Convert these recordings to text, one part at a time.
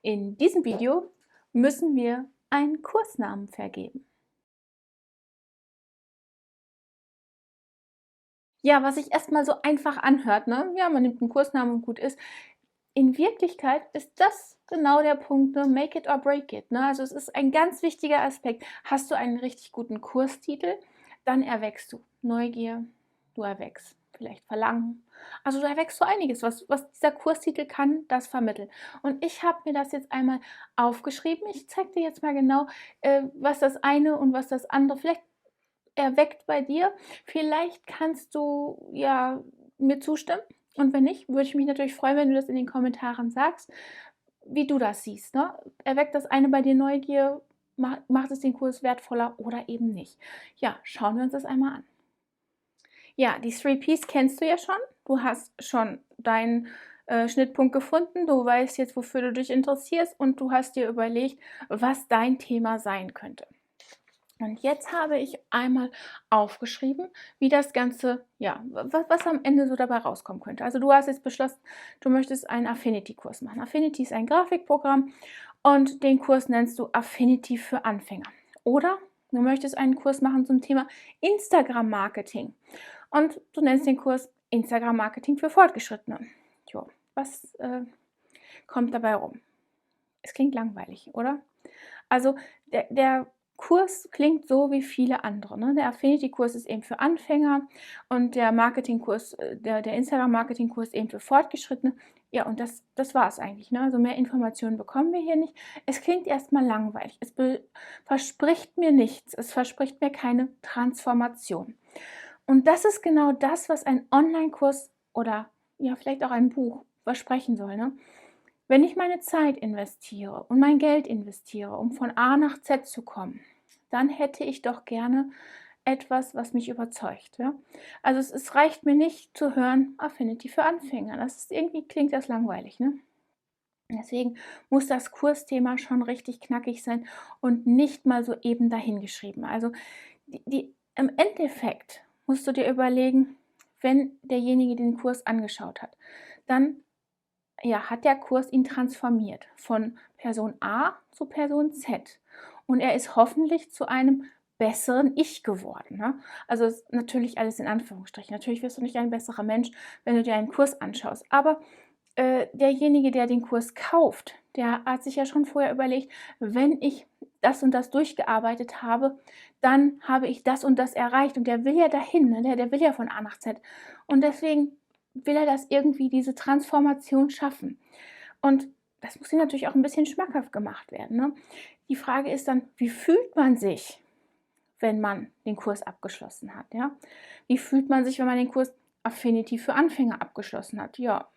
In diesem Video müssen wir einen Kursnamen vergeben. Ja, was sich erstmal so einfach anhört, ne? Ja, man nimmt einen Kursnamen und gut ist. In Wirklichkeit ist das genau der Punkt, ne? Make it or break it, ne? Also es ist ein ganz wichtiger Aspekt. Hast du einen richtig guten Kurstitel, dann erwächst du Neugier, du erwächst vielleicht Verlangen. Also du erwächst so einiges, was dieser Kurstitel kann, das vermitteln. Und ich habe mir das jetzt einmal aufgeschrieben. Ich zeige dir jetzt mal genau, was das eine und was das andere vielleicht erweckt bei dir. Vielleicht kannst du ja mir zustimmen. Und wenn nicht, würde ich mich natürlich freuen, wenn du das in den Kommentaren sagst, wie du das siehst. Ne? Erweckt das eine bei dir Neugier? Macht es den Kurs wertvoller oder eben nicht? Ja, schauen wir uns das einmal an. Ja, die 3Ps kennst du ja schon. Du hast schon deinen Schnittpunkt gefunden. Du weißt jetzt, wofür du dich interessierst und du hast dir überlegt, was dein Thema sein könnte. Und jetzt habe ich einmal aufgeschrieben, wie das Ganze, ja, was am Ende so dabei rauskommen könnte. Also du hast jetzt beschlossen, du möchtest einen Affinity-Kurs machen. Affinity ist ein Grafikprogramm und den Kurs nennst du Affinity für Anfänger. Oder du möchtest einen Kurs machen zum Thema Instagram-Marketing und du nennst den Kurs Instagram-Marketing für Fortgeschrittene. Jo, was kommt dabei rum? Es klingt langweilig, oder? Also der Kurs klingt so wie viele andere. Ne? Der Affinity-Kurs ist eben für Anfänger und der Marketing-Kurs, der Instagram-Marketing-Kurs eben für Fortgeschrittene. Ja, und das war es eigentlich. Ne? Also mehr Informationen bekommen wir hier nicht. Es klingt erstmal langweilig. Es verspricht mir nichts. Es verspricht mir keine Transformation. Und das ist genau das, was ein Online-Kurs oder ja vielleicht auch ein Buch versprechen soll. Ne? Wenn ich meine Zeit investiere und mein Geld investiere, um von A nach Z zu kommen, dann hätte ich doch gerne etwas, was mich überzeugt. Ja? Also es reicht mir nicht zu hören, Affinity für Anfänger. Das ist irgendwie klingt das langweilig. Ne? Deswegen muss das Kursthema schon richtig knackig sein und nicht mal so eben dahingeschrieben. Also im Endeffekt musst du dir überlegen, wenn derjenige den Kurs angeschaut hat, dann ja, hat der Kurs ihn transformiert von Person A zu Person Z. Und er ist hoffentlich zu einem besseren Ich geworden. Ne? Also natürlich alles in Anführungsstrichen. Natürlich wirst du nicht ein besserer Mensch, wenn du dir einen Kurs anschaust. Aber derjenige, der den Kurs kauft, der hat sich ja schon vorher überlegt, wenn ich das und das durchgearbeitet habe, dann habe ich das und das erreicht. Und der will ja dahin, ne? Der will ja von A nach Z. Und deswegen will er das irgendwie, diese Transformation schaffen. Und das muss ihm natürlich auch ein bisschen schmackhaft gemacht werden. Ne? Die Frage ist dann, wie fühlt man sich, wenn man den Kurs abgeschlossen hat? Ja? Wie fühlt man sich, wenn man den Kurs Affinity für Anfänger abgeschlossen hat? Ja,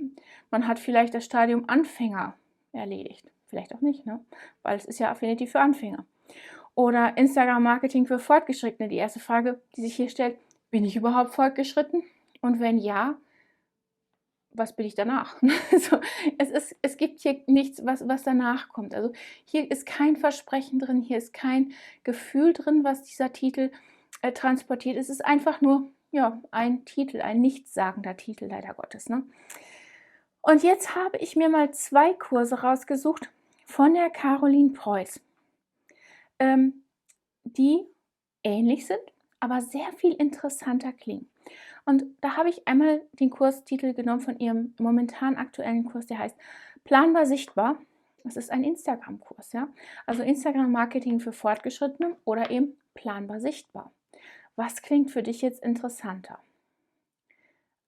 man hat vielleicht das Stadium Anfänger erledigt. Vielleicht auch nicht, ne? Weil es ist ja Affinity für Anfänger. Oder Instagram-Marketing für Fortgeschrittene. Die erste Frage, die sich hier stellt, bin ich überhaupt fortgeschritten? Und wenn ja, was bin ich danach? Also, es gibt hier nichts, was danach kommt. Also hier ist kein Versprechen drin, hier ist kein Gefühl drin, was dieser Titel transportiert. Es ist einfach nur ja, ein Titel, ein nichtssagender Titel, leider Gottes. Ne? Und jetzt habe ich mir mal 2 Kurse rausgesucht von der Caroline Preuß, die ähnlich sind, aber sehr viel interessanter klingen. Und da habe ich einmal den Kurstitel genommen von ihrem momentan aktuellen Kurs, der heißt Planbar Sichtbar. Das ist ein Instagram-Kurs, ja. Also Instagram-Marketing für Fortgeschrittene oder eben Planbar Sichtbar. Was klingt für dich jetzt interessanter?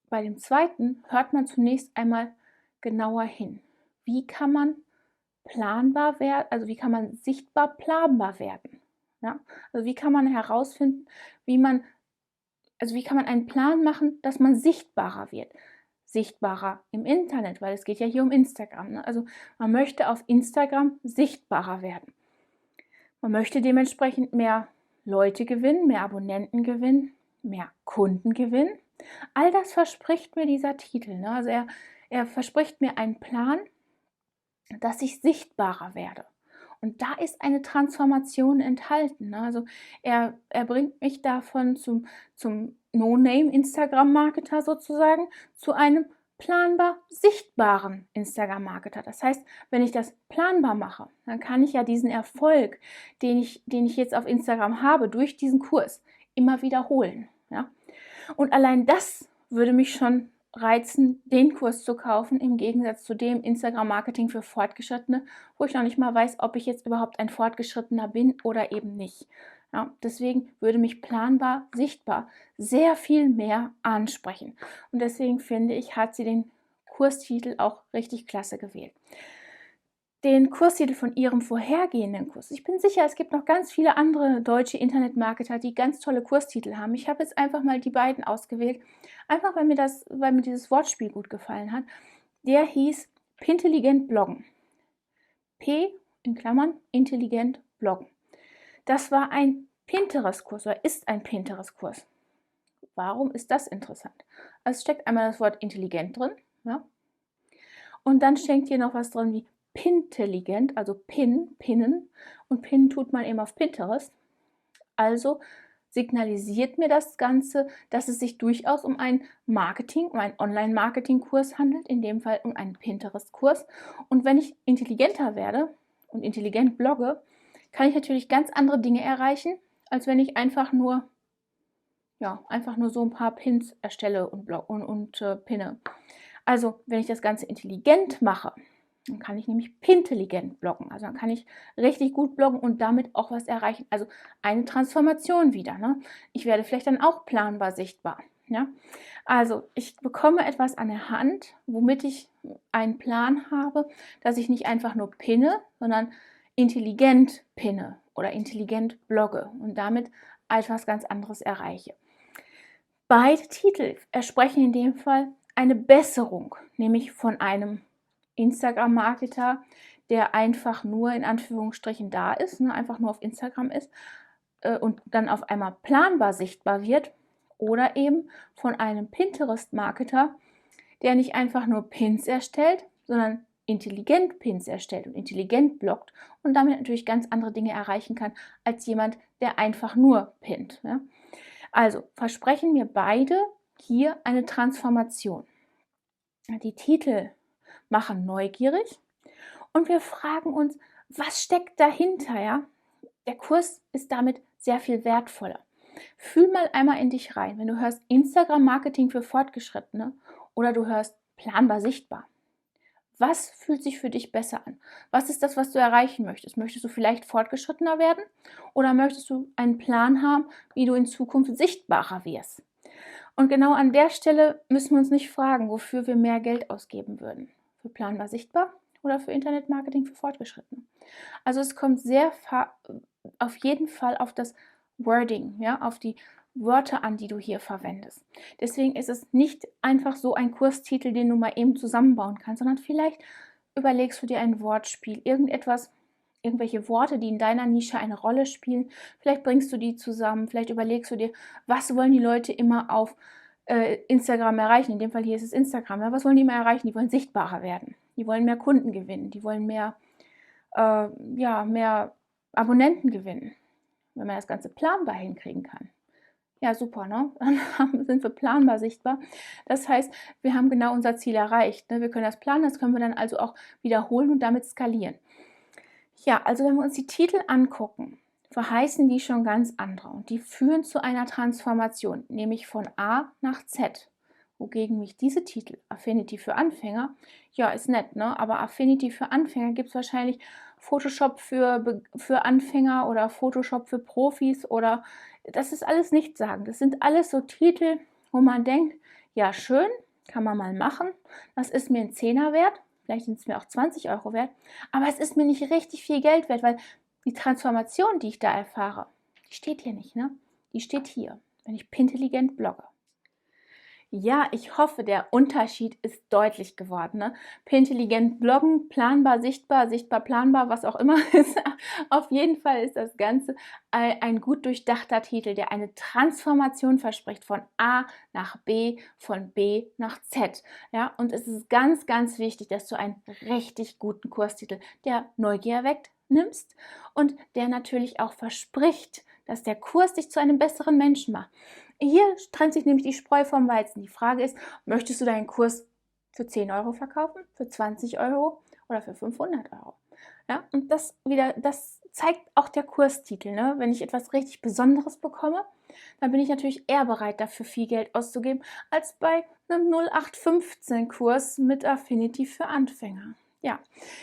Bei dem zweiten hört man zunächst einmal genauer hin. Wie kann man planbar werden, also wie kann man sichtbar planbar werden? Ja? Also wie kann man herausfinden, wie kann man einen Plan machen, dass man sichtbarer wird? Sichtbarer im Internet, weil es geht ja hier um Instagram. Ne? Also man möchte auf Instagram sichtbarer werden. Man möchte dementsprechend mehr Leute gewinnen, mehr Abonnenten gewinnen, mehr Kunden gewinnen. All das verspricht mir dieser Titel. Ne? Also er verspricht mir einen Plan, dass ich sichtbarer werde. Und da ist eine Transformation enthalten. Ne? Also er bringt mich davon zum No-Name-Instagram-Marketer sozusagen zu einem planbar sichtbaren Instagram-Marketer. Das heißt, wenn ich das planbar mache, dann kann ich ja diesen Erfolg, den ich jetzt auf Instagram habe, durch diesen Kurs immer wiederholen. Ja? Und allein das würde mich schon reizen, den Kurs zu kaufen, im Gegensatz zu dem Instagram-Marketing für Fortgeschrittene, wo ich noch nicht mal weiß, ob ich jetzt überhaupt ein Fortgeschrittener bin oder eben nicht. Ja, deswegen würde mich planbar, sichtbar sehr viel mehr ansprechen. Und deswegen finde ich, hat sie den Kurstitel auch richtig klasse gewählt. Den Kurstitel von ihrem vorhergehenden Kurs. Ich bin sicher, es gibt noch ganz viele andere deutsche Internetmarketer, die ganz tolle Kurstitel haben. Ich habe jetzt einfach mal die beiden ausgewählt, einfach weil mir dieses Wortspiel gut gefallen hat. Der hieß Pintelligent Bloggen. P in Klammern intelligent bloggen. Das war ein Pinterest-Kurs oder ist ein Pinterest-Kurs. Warum ist das interessant? Also es steckt einmal das Wort intelligent drin, ja? Und dann steckt hier noch was drin wie Pintelligent, also pinnen. Und pinnen tut man eben auf Pinterest. Also signalisiert mir das Ganze, dass es sich durchaus um ein Online-Marketing-Kurs handelt, in dem Fall um einen Pinterest-Kurs. Und wenn ich intelligenter werde und intelligent blogge, kann ich natürlich ganz andere Dinge erreichen, als wenn ich einfach nur so ein paar Pins erstelle und pinne. Also, wenn ich das Ganze intelligent mache, dann kann ich nämlich pintelligent bloggen. Also dann kann ich richtig gut bloggen und damit auch was erreichen. Also eine Transformation wieder. Ne? Ich werde vielleicht dann auch planbar sichtbar. Ja? Also ich bekomme etwas an der Hand, womit ich einen Plan habe, dass ich nicht einfach nur pinne, sondern intelligent pinne oder intelligent blogge und damit etwas ganz anderes erreiche. Beide Titel versprechen in dem Fall eine Besserung, nämlich von einem Instagram-Marketer, der einfach nur in Anführungsstrichen da ist, ne, einfach nur auf Instagram ist und dann auf einmal planbar sichtbar wird, oder eben von einem Pinterest-Marketer, der nicht einfach nur Pins erstellt, sondern intelligent Pins erstellt und intelligent bloggt und damit natürlich ganz andere Dinge erreichen kann, als jemand, der einfach nur pinnt. Ja. Also versprechen mir beide hier eine Transformation. Die Titel machen neugierig und wir fragen uns, was steckt dahinter? Ja? Der Kurs ist damit sehr viel wertvoller. Fühl mal einmal in dich rein, wenn du hörst Instagram-Marketing für Fortgeschrittene oder du hörst planbar sichtbar. Was fühlt sich für dich besser an? Was ist das, was du erreichen möchtest? Möchtest du vielleicht fortgeschrittener werden oder möchtest du einen Plan haben, wie du in Zukunft sichtbarer wirst? Und genau an der Stelle müssen wir uns nicht fragen, wofür wir mehr Geld ausgeben würden. Für planbar sichtbar oder für Internetmarketing für Fortgeschrittene. Also es kommt auf jeden Fall auf das Wording, ja, auf die Wörter an, die du hier verwendest. Deswegen ist es nicht einfach so ein Kurstitel, den du mal eben zusammenbauen kannst, sondern vielleicht überlegst du dir ein Wortspiel, irgendwelche Worte, die in deiner Nische eine Rolle spielen. Vielleicht bringst du die zusammen, vielleicht überlegst du dir, was wollen die Leute immer auf Instagram erreichen. In dem Fall hier ist es Instagram. Ja? Was wollen die immer erreichen? Die wollen sichtbarer werden. Die wollen mehr Kunden gewinnen. Die wollen mehr Abonnenten gewinnen. Wenn man das Ganze planbar hinkriegen kann. Ja, super, ne? Dann sind wir planbar sichtbar. Das heißt, wir haben genau unser Ziel erreicht. Ne? Wir können das planen, das können wir dann also auch wiederholen und damit skalieren. Ja, also wenn wir uns die Titel angucken, verheißen die schon ganz andere und die führen zu einer Transformation, nämlich von A nach Z. Wogegen mich diese Titel, Affinity für Anfänger, ja, ist nett, ne? Aber Affinity für Anfänger gibt es wahrscheinlich Photoshop für Anfänger oder Photoshop für Profis oder das ist alles nichtssagend. Das sind alles so Titel, wo man denkt, ja schön, kann man mal machen, das ist mir ein Zehner wert, vielleicht sind es mir auch 20 Euro wert, aber es ist mir nicht richtig viel Geld wert, weil die Transformation, die ich da erfahre, die steht hier nicht, ne? Die steht hier, wenn ich pintelligent blogge. Ja, ich hoffe, der Unterschied ist deutlich geworden. Ne? Pintelligent bloggen, planbar, sichtbar, planbar, was auch immer ist. Auf jeden Fall ist das Ganze ein gut durchdachter Titel, der eine Transformation verspricht von A nach B, von B nach Z. Ja? Und es ist ganz, ganz wichtig, dass du einen richtig guten Kurstitel, der Neugier weckt, nimmst und der natürlich auch verspricht, dass der Kurs dich zu einem besseren Menschen macht. Hier trennt sich nämlich die Spreu vom Weizen. Die Frage ist, möchtest du deinen Kurs für 10 Euro verkaufen, für 20 Euro oder für 500 Euro. Ja, und das zeigt auch der Kurstitel. Ne? Wenn ich etwas richtig Besonderes bekomme, dann bin ich natürlich eher bereit, dafür viel Geld auszugeben, als bei einem 0815-Kurs mit Affinity für Anfänger. Ja,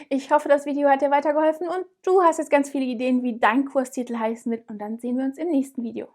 ich hoffe, das Video hat dir weitergeholfen und du hast jetzt ganz viele Ideen, wie dein Kurstitel heißen wird. Und dann sehen wir uns im nächsten Video.